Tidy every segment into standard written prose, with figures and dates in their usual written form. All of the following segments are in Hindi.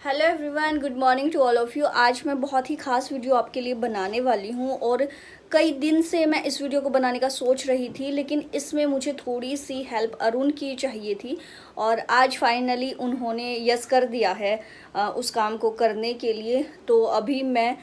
Hello everyone, good morning to all of you. आज मैं बहुत ही ख़ास वीडियो आपके लिए बनाने वाली हूँ और कई दिन से मैं इस वीडियो को बनाने का सोच रही थी, लेकिन इसमें मुझे थोड़ी सी हेल्प अरुण की चाहिए थी और आज फाइनली उन्होंने यस कर दिया है उस काम को करने के लिए। तो अभी मैं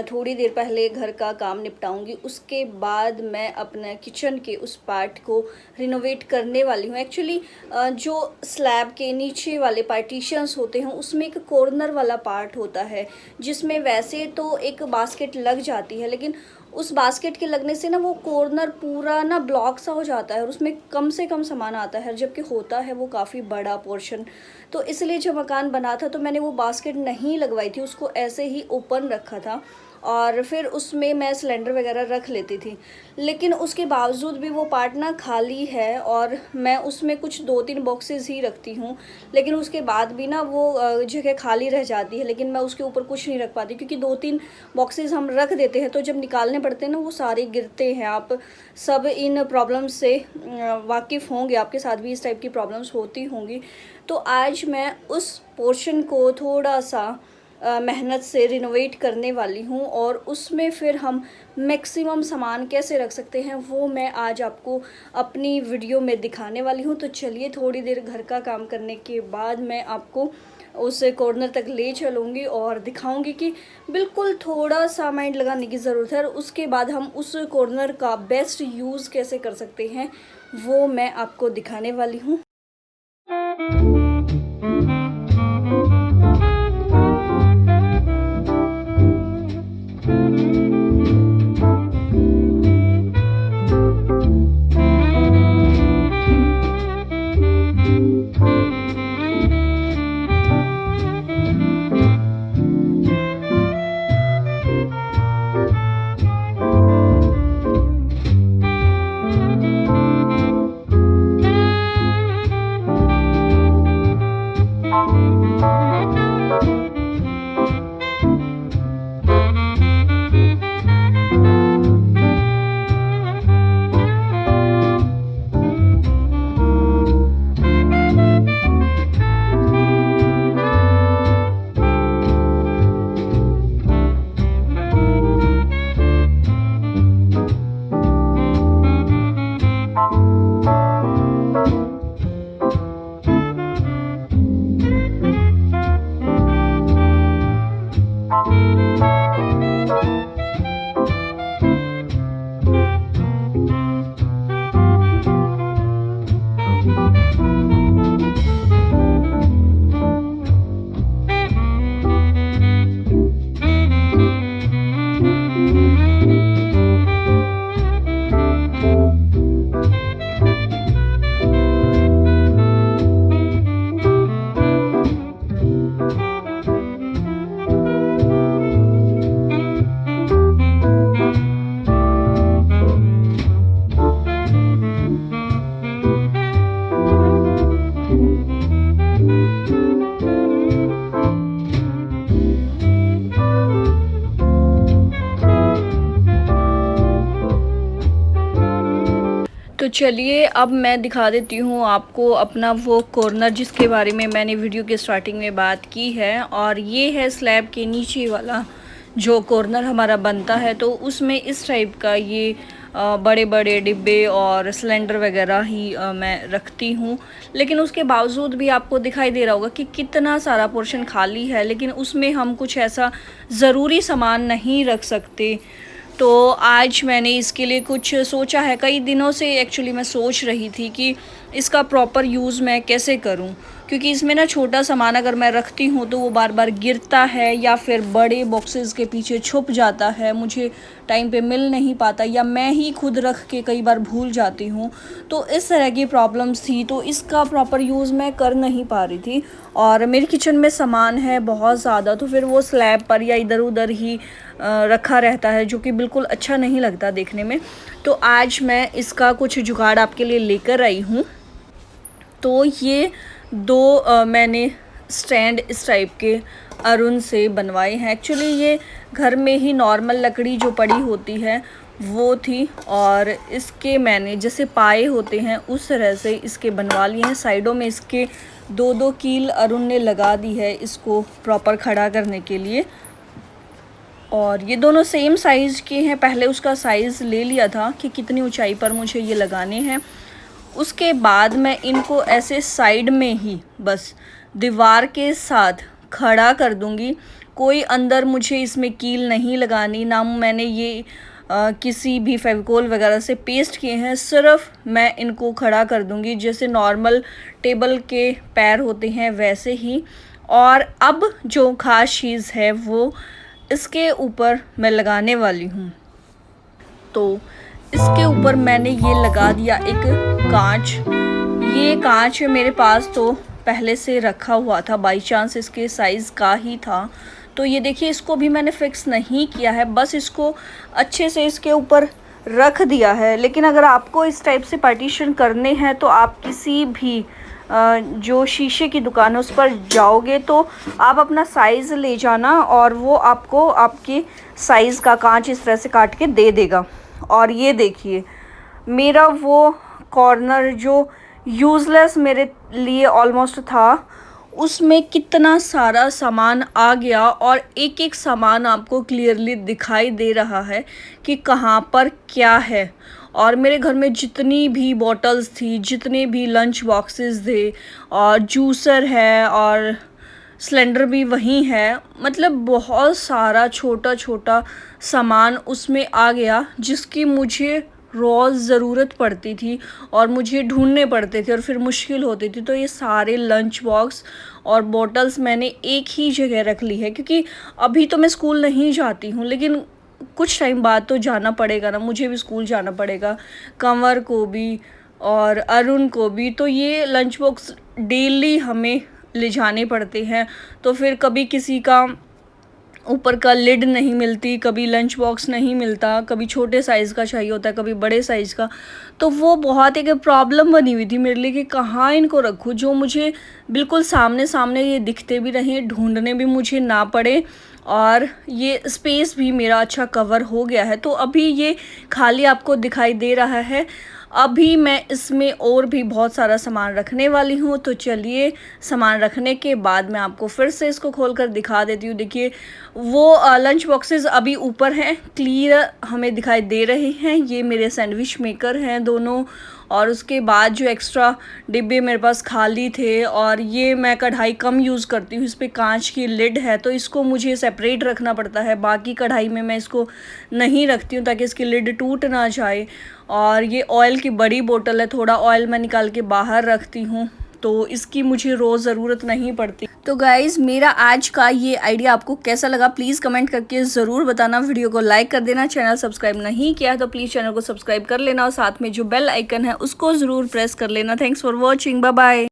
थोड़ी देर पहले घर का काम निपटाऊंगी, उसके बाद मैं अपने किचन के उस पार्ट को रिनोवेट करने वाली हूँ। एक्चुअली जो स्लैब के नीचे वाले पार्टीशंस होते हैं उसमें एक कॉर्नर वाला पार्ट होता है जिसमें वैसे तो एक बास्केट लग जाती है, लेकिन उस बास्केट के लगने से ना वो कॉर्नर पूरा ना ब्लॉक सा हो जाता है और उसमें कम से कम सामान आता है, जबकि होता है वो काफ़ी बड़ा पोर्शन। तो इसलिए जब मकान बना था तो मैंने वो बास्केट नहीं लगवाई थी, उसको ऐसे ही ओपन रखा था और फिर उसमें मैं सिलेंडर वगैरह रख लेती थी। लेकिन उसके बावजूद भी वो पार्ट ना खाली है और मैं उसमें कुछ 2-3 बॉक्सेस ही रखती हूँ, लेकिन उसके बाद भी ना वो जगह खाली रह जाती है। लेकिन मैं उसके ऊपर कुछ नहीं रख पाती क्योंकि 2-3 बॉक्सेस हम रख देते हैं तो जब निकालने पड़ते हैं ना वो सारे गिरते हैं। आप सब इन प्रॉब्लम्स से वाकिफ़ होंगे, आपके साथ भी इस टाइप की प्रॉब्लम्स होती होंगी। तो आज मैं उस पोर्शन को थोड़ा सा मेहनत से रिनोवेट करने वाली हूँ और उसमें फिर हम मैक्सिमम सामान कैसे रख सकते हैं वो मैं आज आपको अपनी वीडियो में दिखाने वाली हूँ। तो चलिए, थोड़ी देर घर का काम करने के बाद मैं आपको उस कॉर्नर तक ले चलूँगी और दिखाऊंगी कि बिल्कुल थोड़ा सा माइंड लगाने की ज़रूरत है और उसके बाद हम उस कॉर्नर का बेस्ट यूज़ कैसे कर सकते हैं वो मैं आपको दिखाने वाली हूँ। तो चलिए, अब मैं दिखा देती हूँ आपको अपना वो कॉर्नर जिसके बारे में मैंने वीडियो के स्टार्टिंग में बात की है। और ये है स्लैब के नीचे वाला जो कॉर्नर हमारा बनता है। तो उसमें इस टाइप का ये बड़े बड़े डिब्बे और सिलेंडर वगैरह ही मैं रखती हूँ। लेकिन उसके बावजूद भी आपको दिखाई दे रहा होगा कि कितना सारा पोर्शन खाली है, लेकिन उसमें हम कुछ ऐसा ज़रूरी सामान नहीं रख सकते। तो आज मैंने इसके लिए कुछ सोचा है। कई दिनों से एक्चुअली मैं सोच रही थी कि इसका प्रॉपर यूज़ मैं कैसे करूं, क्योंकि इसमें ना छोटा सामान अगर मैं रखती हूं तो वो बार बार गिरता है या फिर बड़े बॉक्सेस के पीछे छुप जाता है, मुझे टाइम पे मिल नहीं पाता या मैं ही खुद रख के कई बार भूल जाती हूं। तो इस तरह की प्रॉब्लम्स थी, तो इसका प्रॉपर यूज़ मैं कर नहीं पा रही थी। और मेरे किचन में सामान है बहुत ज़्यादा, तो फिर वो स्लैब पर या इधर उधर ही रखा रहता है, जो कि बिल्कुल अच्छा नहीं लगता देखने में। तो आज मैं इसका कुछ जुगाड़ आपके लिए लेकर आई हूँ। तो ये दो मैंने स्टैंड इस टाइप के अरुण से बनवाए हैं। एक्चुअली ये घर में ही नॉर्मल लकड़ी जो पड़ी होती है वो थी, और इसके मैंने जैसे पाए होते हैं उस तरह से इसके बनवा लिए हैं। साइडों में इसके 2-2 कील अरुण ने लगा दी है इसको प्रॉपर खड़ा करने के लिए। और ये दोनों सेम साइज़ के हैं। पहले उसका साइज़ ले लिया था कि कितनी ऊंचाई पर मुझे ये लगाने हैं। उसके बाद मैं इनको ऐसे साइड में ही बस दीवार के साथ खड़ा कर दूंगी। कोई अंदर मुझे इसमें कील नहीं लगानी, ना मैंने ये किसी भी फेविकोल वगैरह से पेस्ट किए हैं। सिर्फ मैं इनको खड़ा कर दूंगी जैसे नॉर्मल टेबल के पैर होते हैं वैसे ही। और अब जो खास चीज़ है वो इसके ऊपर मैं लगाने वाली हूँ। तो इसके ऊपर मैंने ये लगा दिया एक कांच। ये कांच मेरे पास तो पहले से रखा हुआ था, बाई चांस इसके साइज़ का ही था। तो ये देखिए, इसको भी मैंने फिक्स नहीं किया है, बस इसको अच्छे से इसके ऊपर रख दिया है। लेकिन अगर आपको इस टाइप से पार्टीशन करने हैं तो आप किसी भी जो शीशे की दुकान है उस पर जाओगे तो आप अपना साइज़ ले जाना और वो आपको आपके साइज़ का कांच इस तरह से काट के दे देगा। और ये देखिए, मेरा वो कॉर्नर जो यूज़लेस मेरे लिए ऑलमोस्ट था, उसमें कितना सारा सामान आ गया और एक एक सामान आपको क्लियरली दिखाई दे रहा है कि कहाँ पर क्या है। और मेरे घर में जितनी भी बॉटल्स थी, जितने भी लंच बॉक्सेस थे, और जूसर है और सिलेंडर भी वहीं है, मतलब बहुत सारा छोटा छोटा सामान उसमें आ गया जिसकी मुझे रोज़ ज़रूरत पड़ती थी और मुझे ढूंढने पड़ते थे और फिर मुश्किल होती थी। तो ये सारे लंच बॉक्स और बॉटल्स मैंने एक ही जगह रख ली है, क्योंकि अभी तो मैं स्कूल नहीं जाती हूँ, लेकिन कुछ टाइम बाद तो जाना पड़ेगा ना, मुझे भी स्कूल जाना पड़ेगा, कंवर को भी और अरुण को भी। तो ये लंच बॉक्स डेली हमें ले जाने पड़ते हैं। तो फिर कभी किसी का ऊपर का लिड नहीं मिलती, कभी लंच बॉक्स नहीं मिलता, कभी छोटे साइज़ का चाहिए होता है, कभी बड़े साइज़ का। तो वो बहुत एक प्रॉब्लम बनी हुई थी मेरे लिए कि कहाँ इनको रखूँ जो मुझे बिल्कुल सामने सामने ये दिखते भी रहें, ढूंढने भी मुझे ना पड़े, और ये स्पेस भी मेरा अच्छा कवर हो गया है। तो अभी ये खाली आपको दिखाई दे रहा है। अभी मैं इसमें और भी बहुत सारा सामान रखने वाली हूँ। तो चलिए, सामान रखने के बाद मैं आपको फिर से इसको खोल कर दिखा देती हूँ। देखिए, वो लंच बॉक्सेस अभी ऊपर हैं, क्लियर हमें दिखाई दे रहे हैं। ये मेरे सैंडविच मेकर हैं दोनों। और उसके बाद जो एक्स्ट्रा डिब्बे मेरे पास खाली थे, और ये मैं कढ़ाई कम यूज़ करती हूँ, इस पर कांच की लिड है तो इसको मुझे सेपरेट रखना पड़ता है। बाकी कढ़ाई में मैं इसको नहीं रखती हूँ ताकि इसकी लिड टूट ना जाए। और ये ऑयल की बड़ी बोतल है, थोड़ा ऑयल मैं निकाल के बाहर रखती हूँ, तो इसकी मुझे रोज़ ज़रूरत नहीं पड़ती। तो गाइज़, मेरा आज का ये आइडिया आपको कैसा लगा प्लीज़ कमेंट करके ज़रूर बताना। वीडियो को लाइक कर देना, चैनल सब्सक्राइब नहीं किया तो प्लीज़ चैनल को सब्सक्राइब कर लेना और साथ में जो बेल आइकन है उसको ज़रूर प्रेस कर लेना। Thanks for watching, bye bye.